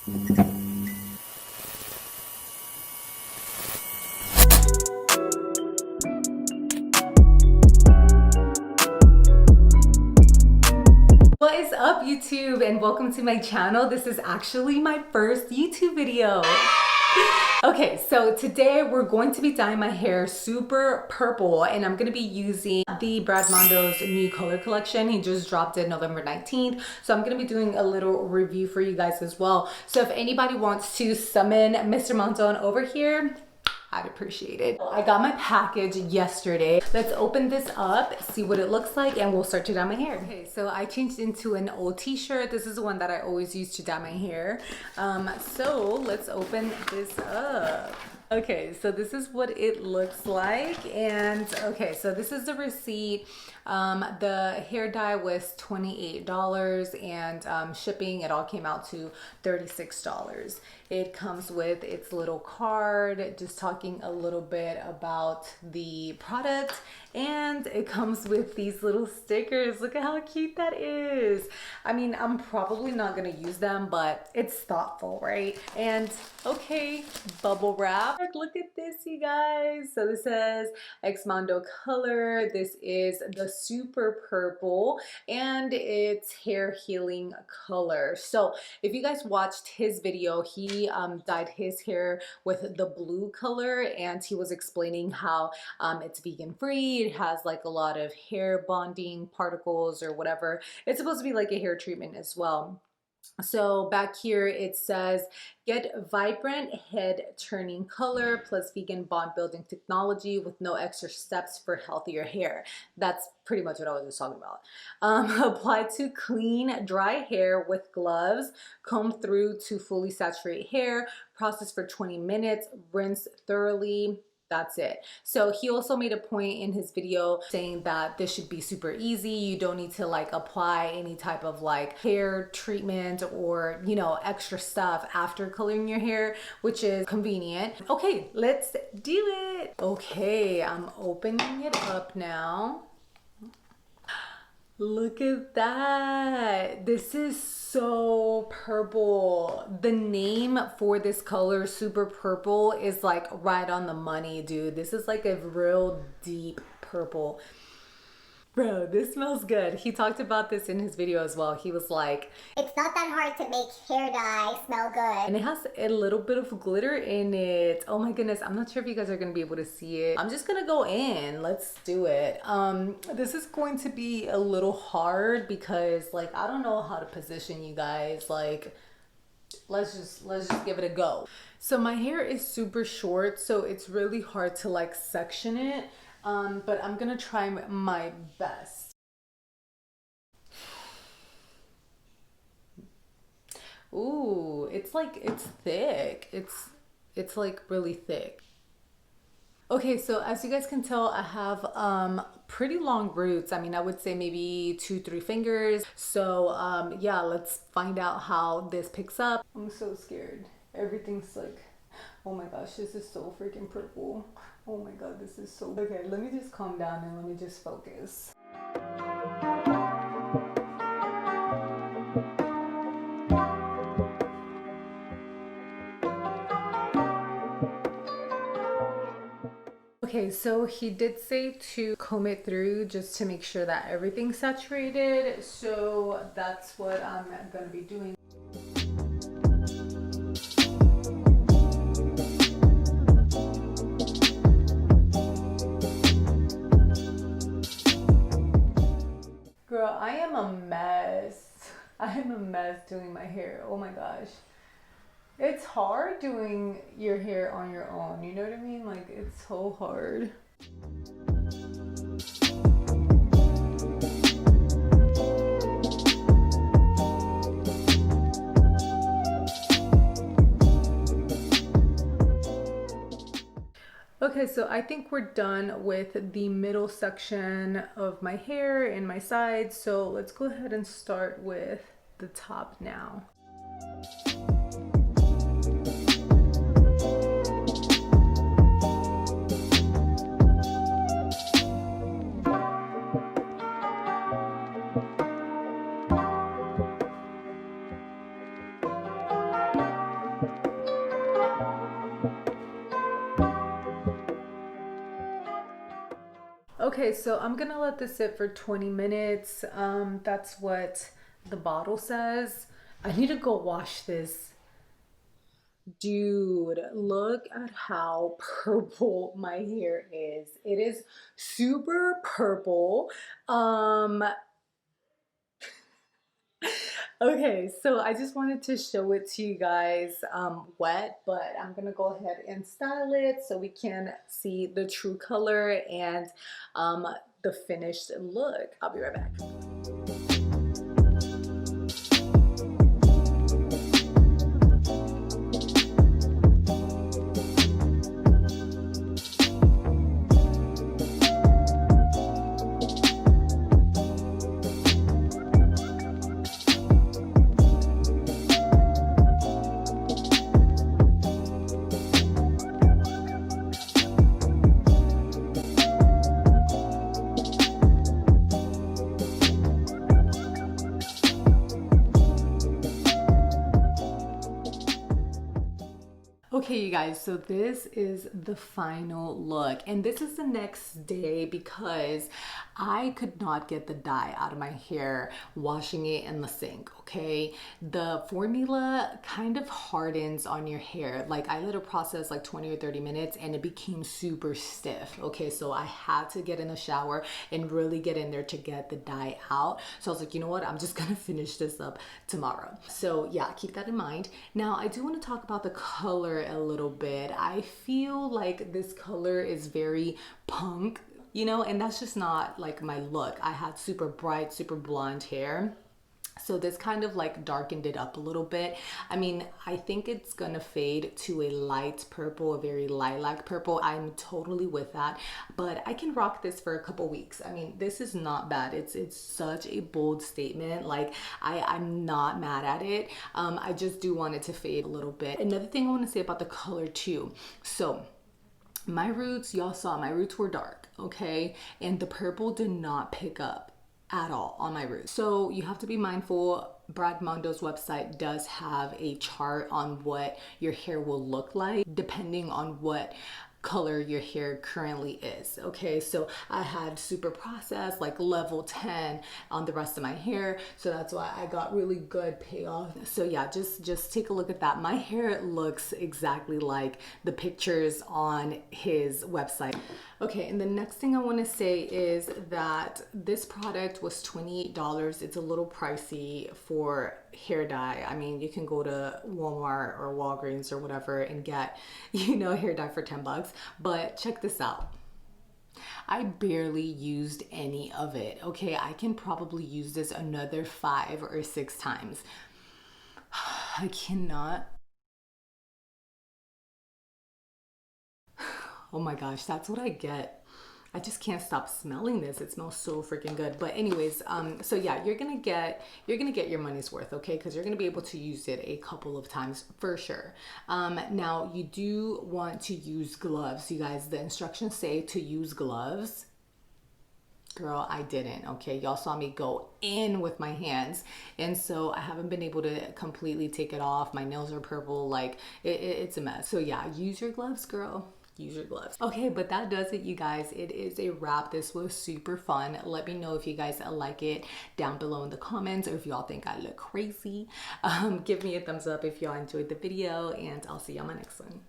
What is up, YouTube, and welcome to my channel. This is actually my first YouTube video. Okay, so today we're going to be dyeing my hair super purple, and I'm gonna be using the Brad Mondo's new color collection. He just dropped it November 19th. So I'm gonna be doing a little review for you guys as well. So if anybody wants to summon Mr. Mondo over here, I'd appreciate it. I got my package yesterday. Let's open this up, see what it looks like, and we'll start to dye my hair. Okay, so I changed into an old t-shirt. This is the one that I always use to dye my hair. So let's open this up. Okay, so this is what it looks like. And okay, so this is the receipt. The hair dye was $28, and shipping, it all came out to $36. It comes with its little card just talking a little bit about the product, and it comes with these little stickers. Look at how cute that is. I mean, I'm probably not gonna use them, but it's thoughtful, right? And okay, bubble wrap. Look at this, you guys. So this says XMONDO color. This is the super purple, and it's hair healing color. So if you guys watched his video, he dyed his hair with the blue color, and he was explaining how it's vegan free. It has like a lot of hair bonding particles or whatever. It's supposed to be like a hair treatment as well. So back here it says, get vibrant head turning color plus vegan bond building technology with no extra steps for healthier hair. That's pretty much what I was just talking about. Apply to clean, dry hair with gloves, comb through to fully saturate hair, process for 20 minutes, rinse thoroughly. That's it. So he also made a point in his video saying that this should be super easy. You don't need to like apply any type of like hair treatment or, you know, extra stuff after coloring your hair, which is convenient. Okay, let's do it. Okay, I'm opening it up now. Look at that. This is so purple. The name for this color, super purple, is like right on the money, dude. This is like a real deep purple. Bro, this smells good. He talked about this in his video as well. He was like, it's not that hard to make hair dye smell good. And it has a little bit of glitter in it. Oh my goodness, I'm not sure if you guys are gonna be able to see it. I'm just gonna go in, let's do it. This is going to be a little hard because like, I don't know how to position you guys. Like, let's just give it a go. So my hair is super short, so it's really hard to like section it. But I'm gonna try my best. Ooh, it's like, it's thick. It's like really thick. Okay, so as you guys can tell, I have pretty long roots. I mean, I would say maybe 2-3 fingers. So yeah, let's find out how this picks up. I'm so scared. Everything's like, oh my gosh, this is so freaking purple. Oh my god, this is so... Okay, let me just calm down and let me just focus. Okay, so he did say to comb it through just to make sure that everything's saturated. So that's what I'm gonna be doing. Girl, I am a mess. I am a mess doing my hair. Oh my gosh. It's hard doing your hair on your own. You know what I mean? Like, it's so hard. Okay, so I think we're done with the middle section of my hair and my sides. So let's go ahead and start with the top now. Okay, so I'm gonna let this sit for 20 minutes. That's what the bottle says. I need to go wash this. Dude, look at how purple my hair is. It is super purple. Um, okay, so I just wanted to show it to you guys wet, but I'm gonna go ahead and style it so we can see the true color and the finished look. I'll be right back. Okay, you guys, so this is the final look, and this is the next day because I could not get the dye out of my hair washing it in the sink, okay? The formula kind of hardens on your hair. Like, I let it process like 20 or 30 minutes and it became super stiff, okay? So I had to get in the shower and really get in there to get the dye out. So I was like, you know what? I'm just gonna finish this up tomorrow. So yeah, keep that in mind. Now, I do want to talk about the color a little bit. I feel like this color is very punk, you know, and that's just not like my look. I had super bright, super blonde hair. So this kind of like darkened it up a little bit. I mean, I think it's gonna fade to a light purple, a very lilac purple. I'm totally with that, but I can rock this for a couple weeks. I mean, this is not bad. It's such a bold statement. Like I'm not mad at it. I just do want it to fade a little bit. Another thing I want to say about the color too. So my roots, y'all saw my roots were dark, okay? And the purple did not pick up at all on my roots. So you have to be mindful. Mondo's website does have a chart on what your hair will look like depending on what color your hair currently is. Okay, so I had super processed, like level 10 on the rest of my hair, so that's why I got really good payoff. So yeah, just take a look at that. My hair looks exactly like the pictures on his website. Okay, and the next thing I want to say is that this product was $28. It's a little pricey for hair dye. I mean, you can go to Walmart or Walgreens or whatever and get, you know, hair dye for 10 bucks. But check this out. I barely used any of it. Okay, I can probably use this another 5 or 6 times. I cannot. Oh my gosh, that's what I get. I just can't stop smelling this. It smells so freaking good. But anyways, so yeah, you're gonna get your money's worth, okay? Because you're gonna be able to use it a couple of times for sure. Now you do want to use gloves, you guys. The instructions say to use gloves. Girl, I didn't, okay? Y'all saw me go in with my hands, and so I haven't been able to completely take it off. My nails are purple, like it's a mess. So yeah, use your gloves, girl. Use your gloves. Okay, but that does it, you guys. It is a wrap. This was super fun. Let me know if you guys like it down below in the comments, or if y'all think I look crazy. Give me a thumbs up if y'all enjoyed the video, and I'll see you on my next one.